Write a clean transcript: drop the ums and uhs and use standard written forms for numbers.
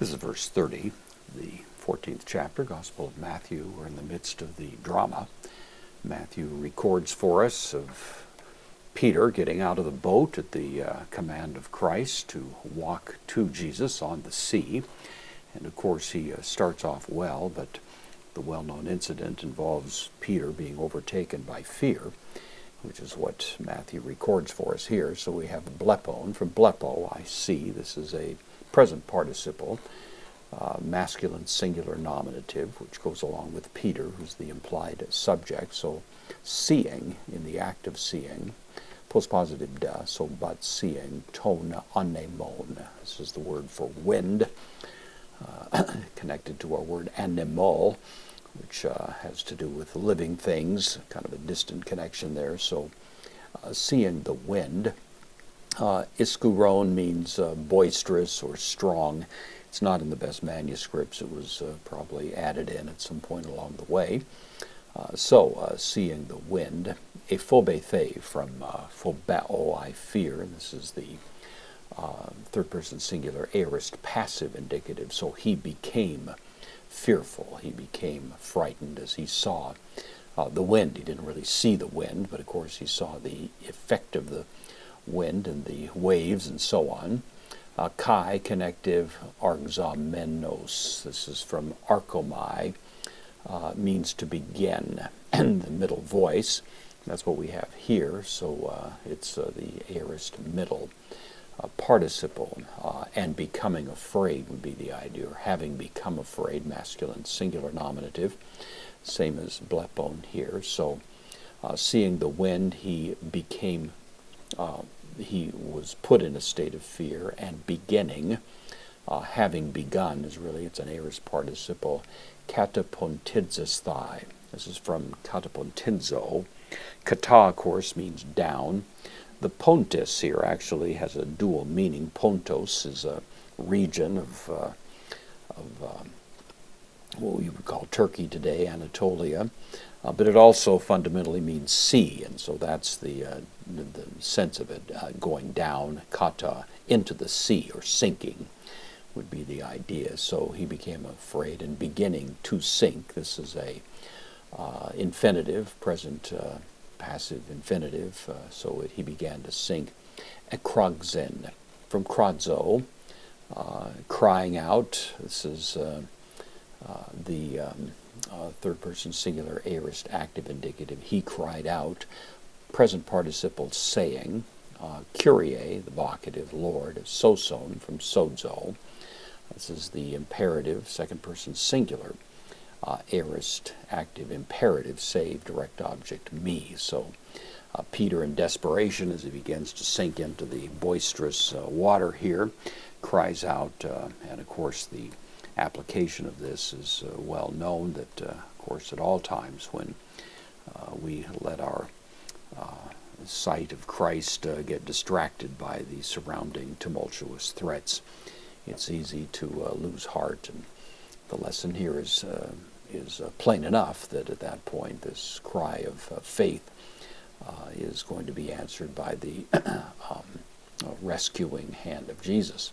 This is verse 30, the 14th chapter, Gospel of Matthew. We're in the midst of the drama. Matthew records for us of Peter getting out of the boat at the command of Christ to walk to Jesus on the sea. And of course he starts off well, but the well-known incident involves Peter being overtaken by fear, which is what Matthew records for us here. So we have blepon, from blepo, I see. This is a present participle, masculine singular nominative, which goes along with Peter, who's the implied subject. So seeing, in the act of seeing, postpositive da, so but seeing, ton anemon. This is the word for wind, connected to our word animal, which has to do with living things, kind of a distant connection there. So seeing the wind. Iskuron means boisterous or strong. It's not in the best manuscripts. It was probably added in at some point along the way. Seeing the wind. Ephobethe, from phobeo, I fear. And this is the third person singular aorist passive indicative. So he became fearful. He became frightened as he saw the wind. He didn't really see the wind, but of course he saw the effect of the wind and the waves and so on. Kai, connective, arxamenos. This is from archomai, means to begin, the middle voice. That's what we have here, so it's the aorist middle participle. And becoming afraid would be the idea, or having become afraid, masculine singular nominative, same as blepon here. So seeing the wind, he became he was put in a state of fear, and beginning, having begun, is really, it's an aorist participle, katapontizesthai. This is from katapontinzo. Kata, of course, means down. The pontis here actually has a dual meaning. Pontos is a region of what we would call Turkey today, Anatolia. But it also fundamentally means sea, and so that's the sense of it, going down, kata, into the sea, or sinking would be the idea. So he became afraid, and beginning to sink. This is a infinitive, present passive infinitive, so he began to sink. Ekrogzen, from kradzo, crying out. This is the third person singular aorist active indicative. He cried out. Present participle saying. Kyrie, the vocative, Lord, soson, from sozo. This is the imperative, second person singular, aorist active imperative, save, direct object, me. So Peter, in desperation, as he begins to sink into the boisterous water here, cries out, and of course the application of this is well known, that of course at all times when we let our sight of Christ get distracted by the surrounding tumultuous threats, it's easy to lose heart. And the lesson here is plain enough that at that point this cry of faith is going to be answered by the rescuing hand of Jesus.